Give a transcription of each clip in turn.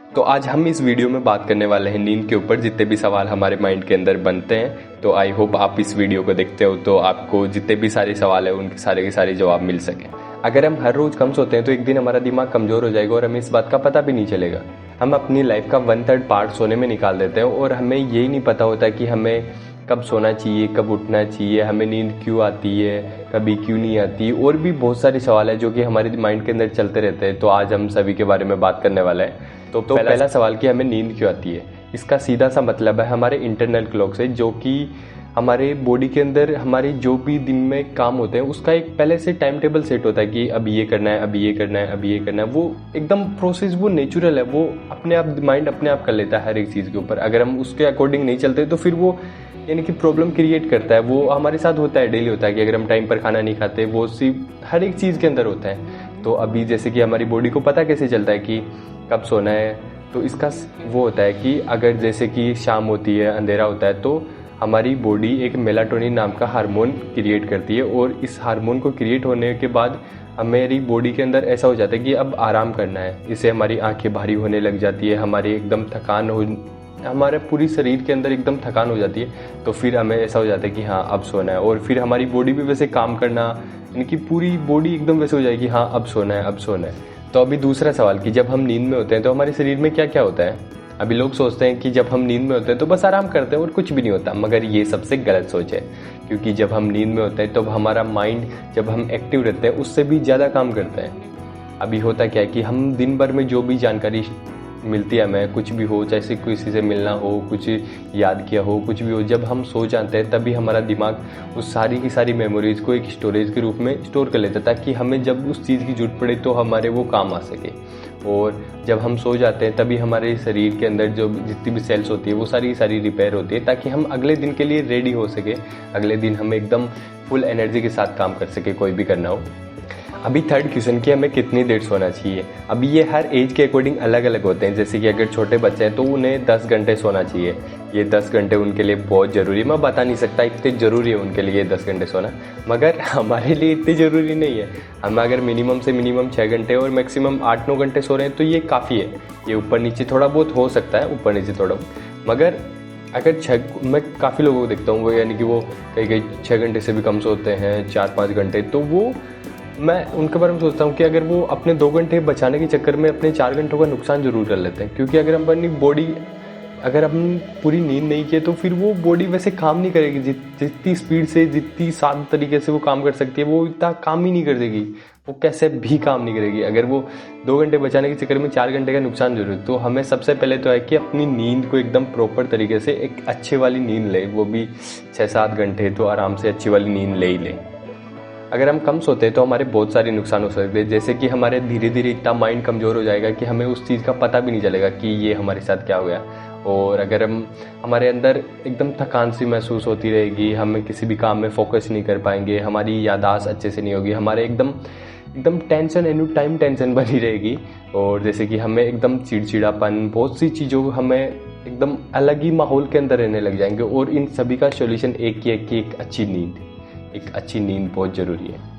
तो आज हम इस वीडियो में बात करने वाले हैं नींद के ऊपर जितने भी सवाल हमारे माइंड के अंदर बनते हैं। तो आई होप आप इस वीडियो को देखते हो तो आपको जितने भी सारे सवाल हैं उनके सारे के सारे जवाब मिल सके। अगर हम हर रोज़ कम सोते हैं तो एक दिन हमारा दिमाग कमज़ोर हो जाएगा और हमें इस बात का पता भी नहीं चलेगा। हम अपनी लाइफ का 1/3 पार्ट सोने में निकाल देते हैं और हमें यही नहीं पता होता कि हमें कब सोना चाहिए, कब उठना चाहिए, हमें नींद क्यों आती है, कभी क्यों नहीं आती, और भी बहुत सारे सवाल है जो कि हमारे माइंड के अंदर चलते रहते हैं। तो आज हम सभी के बारे में बात करने वाले हैं। तो पहला सवाल कि हमें नींद क्यों आती है। इसका सीधा सा मतलब है हमारे इंटरनल क्लॉक से, जो कि हमारे बॉडी के अंदर हमारी जो भी दिन में काम होते हैं उसका एक पहले से टाइम टेबल सेट होता है कि अभी ये करना है, अभी ये करना है, अभी ये करना है। वो एकदम प्रोसेस, वो नेचुरल है, वो अपने आप माइंड अपने आप कर लेता है हर एक चीज़ के ऊपर। अगर हम उसके अकॉर्डिंग नहीं चलते तो फिर वो यानी कि प्रॉब्लम क्रिएट करता है। वो हमारे साथ होता है, डेली होता है कि अगर हम टाइम पर खाना नहीं खाते, वो सिर्फ हर एक चीज़ के अंदर होता है। तो अभी जैसे कि हमारी बॉडी को पता कैसे चलता है कि कब सोना है, तो इसका वो होता है कि अगर जैसे कि शाम होती है, अंधेरा होता है, तो हमारी बॉडी एक मेलाटोनिन नाम का हार्मोन क्रिएट करती है और इस हार्मोन को क्रिएट होने के बाद हमारी बॉडी के अंदर ऐसा हो जाता है कि अब आराम करना है। इससे हमारी आंखें भारी होने लग जाती है, हमारी एकदम थकान हो, हमारे पूरी शरीर के अंदर एकदम थकान हो जाती है। तो फिर हमें ऐसा हो जाता है कि हाँ अब सोना है, और फिर हमारी बॉडी भी वैसे काम करना, यानी कि पूरी बॉडी एकदम वैसे हो जाएगी, हाँ अब सोना है, अब सोना है। तो अभी दूसरा सवाल कि जब हम नींद में होते हैं तो हमारे शरीर में क्या क्या होता है। अभी लोग सोचते हैं कि जब हम नींद में होते हैं तो बस आराम करते हैं और कुछ भी नहीं होता, मगर ये सबसे गलत सोच है। क्योंकि जब हम नींद में होते हैं तो हमारा माइंड, जब हम एक्टिव रहते हैं, उससे भी ज़्यादा काम करता है। अभी होता क्या है कि हम दिन भर में जो भी जानकारी मिलती है हमें, कुछ भी हो, जैसे किसी से मिलना हो, कुछ याद किया हो, कुछ भी हो, जब हम सो जाते हैं तभी हमारा दिमाग उस सारी की सारी मेमोरीज को एक स्टोरेज के रूप में स्टोर कर लेता है, ताकि हमें जब उस चीज़ की जरूरत पड़े तो हमारे वो काम आ सके। और जब हम सो जाते हैं तभी हमारे शरीर के अंदर जो जितनी भी सेल्स होती है वो सारी की सारी रिपेयर होती है, ताकि हम अगले दिन के लिए रेडी हो सके, अगले दिन हम एकदम फुल एनर्जी के साथ काम कर सके, कोई भी करना हो। अभी थर्ड क्वेश्चन कि हमें कितनी देर सोना चाहिए। अभी ये हर एज के अकॉर्डिंग अलग अलग होते हैं। जैसे कि अगर छोटे बच्चे हैं तो उन्हें 10 घंटे सोना चाहिए। ये 10 घंटे उनके लिए बहुत ज़रूरी है। मैं बता नहीं सकता इतने ज़रूरी है उनके लिए 10 घंटे सोना, मगर हमारे लिए इतनी ज़रूरी नहीं है। हम अगर मिनिमम से मिनिमम 6 घंटे और मैक्सिमम 8-9 घंटे सो रहे हैं तो ये काफ़ी है। ये ऊपर नीचे थोड़ा बहुत हो सकता है, ऊपर नीचे थोड़ा, मगर अगर मैं काफ़ी लोगों को देखता हूँ वो, यानी कि वो कई 6 घंटे से भी कम सोते हैं, 4-5 घंटे, तो वो मैं उनके बारे में सोचता हूँ कि अगर वो अपने 2 घंटे बचाने के चक्कर में अपने 4 घंटों का नुकसान जरूर कर लेते हैं। क्योंकि अगर हम अपनी बॉडी, अगर हम पूरी नींद नहीं किए तो फिर वो बॉडी वैसे काम नहीं करेगी। जितनी स्पीड से, जितनी शांत तरीके से वो काम कर सकती है, वो इतना काम ही नहीं कर देगी, वो कैसे भी काम नहीं करेगी अगर वो 2 घंटे बचाने के चक्कर में 4 घंटे का नुकसान जरूर। तो हमें सबसे पहले तो है कि अपनी नींद को एकदम प्रॉपर तरीके से एक अच्छे वाली नींद ले, वो भी 6-7 घंटे तो आराम से अच्छी वाली नींद ले ही ले। अगर हम कम सोते हैं तो हमारे बहुत सारे नुकसान हो सकते हैं। जैसे कि हमारे धीरे धीरे इतना माइंड कमज़ोर हो जाएगा कि हमें उस चीज़ का पता भी नहीं चलेगा कि ये हमारे साथ क्या हो गया। और अगर हमारे अंदर एकदम थकान सी महसूस होती रहेगी, हमें किसी भी काम में फोकस नहीं कर पाएंगे, हमारी याददाश्त अच्छे से नहीं होगी, हमारे एकदम टेंशन, एनी टाइम टेंशन बनी रहेगी। और जैसे कि हमें एकदम चिड़चिड़ापन, बहुत सी चीज़ों हमें एकदम अलग ही माहौल के अंदर रहने लग जाएंगे। और इन सभी का सोल्यूशन एक ही है कि एक अच्छी नींद, एक अच्छी नींद बहुत ज़रूरी है।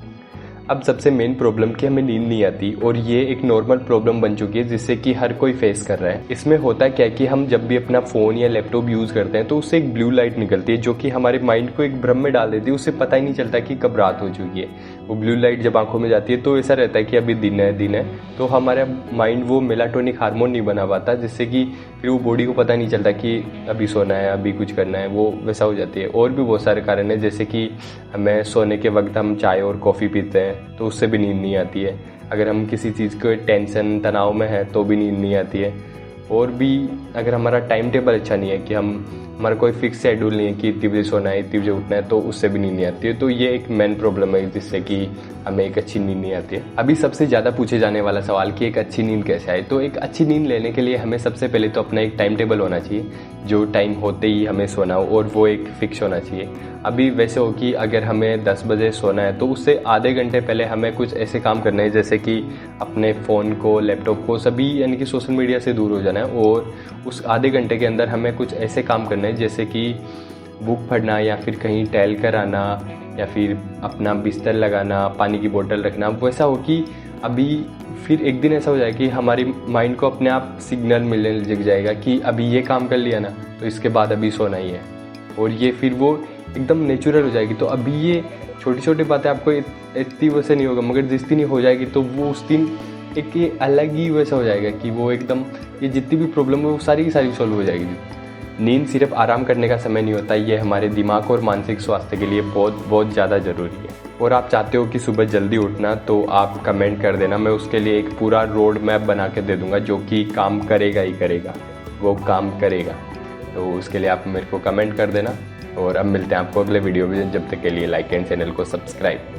अब सबसे मेन प्रॉब्लम कि हमें नींद नहीं आती, और ये एक नॉर्मल प्रॉब्लम बन चुकी है जिससे कि हर कोई फेस कर रहा है। इसमें होता क्या है कि हम जब भी अपना फ़ोन या लैपटॉप यूज़ करते हैं तो उससे एक ब्लू लाइट निकलती है जो कि हमारे माइंड को एक भ्रम में डाल देती है। उससे पता ही नहीं चलता कि कब रात हो चुकी है। वो ब्लू लाइट जब आंखों में जाती है तो ऐसा रहता है कि अभी दिन है, तो हमारा माइंड वो मेलाटोनिक हार्मोन नहीं बना पाता, जिससे कि फिर वो बॉडी को पता नहीं चलता कि अभी सोना है, अभी कुछ करना है, वो वैसा हो जाती है। और भी बहुत सारे कारण हैं, जैसे कि हमें सोने के वक्त हम चाय और कॉफ़ी पीते हैं तो उससे भी नींद नहीं आती है। अगर हम किसी चीज़ के टेंशन, तनाव में हैं तो भी नींद नहीं आती है। और भी अगर हमारा टाइम टेबल अच्छा नहीं है, कि हमारा कोई फिक्स शेड्यूल नहीं है कि इतनी बजे सोना है, इतनी बजे उठना है, तो उससे भी नींद नहीं आती है। तो ये एक मेन प्रॉब्लम है जिससे कि हमें एक अच्छी नींद नहीं आती है। अभी सबसे ज़्यादा पूछे जाने वाला सवाल कि एक अच्छी नींद कैसे आए। तो एक अच्छी नींद लेने के लिए हमें सबसे पहले तो अपना एक टाइम टेबल होना चाहिए, जो टाइम होते ही हमें सोना हो, और वो एक फिक्स होना चाहिए। अभी वैसे हो कि अगर हमें 10 बजे सोना है तो उससे आधे घंटे पहले हमें कुछ ऐसे काम करने हैं, जैसे कि अपने फ़ोन को, लैपटॉप को, सभी यानी कि सोशल मीडिया से दूर हो जाना है। और उस आधे घंटे के अंदर हमें कुछ ऐसे काम करने हैं, जैसे कि बुक पढ़ना, या फिर कहीं टहल कर आना, या फिर अपना बिस्तर लगाना, पानी की बोतल रखना। वैसा हो कि अभी फिर एक दिन ऐसा हो जाएगा कि हमारी माइंड को अपने आप सिग्नल मिलने लग जाएगा कि अभी ये काम कर लिया ना तो इसके बाद अभी सोना ही है, और ये फिर वो एकदम नेचुरल हो जाएगी। तो अभी ये छोटी छोटी बातें आपको इतनी वैसे नहीं होगा, मगर जिस दिन हो जाएगी तो वो उस दिन एक ये अलग ही वैसा हो जाएगा कि वो एकदम ये जितनी भी प्रॉब्लम है वो सारी की सारी सॉल्व हो जाएगी। नींद सिर्फ आराम करने का समय नहीं होता, ये हमारे दिमाग और मानसिक स्वास्थ्य के लिए बहुत बहुत ज़्यादा ज़रूरी है। और आप चाहते हो कि सुबह जल्दी उठना तो आप कमेंट कर देना, मैं उसके लिए एक पूरा रोड मैप बना के दे दूँगा जो कि काम करेगा ही करेगा, वो काम करेगा। तो उसके लिए आप मेरे को कमेंट कर देना। और अब मिलते हैं आपको अगले वीडियो में, जब तक के लिए लाइक एंड चैनल को सब्सक्राइब।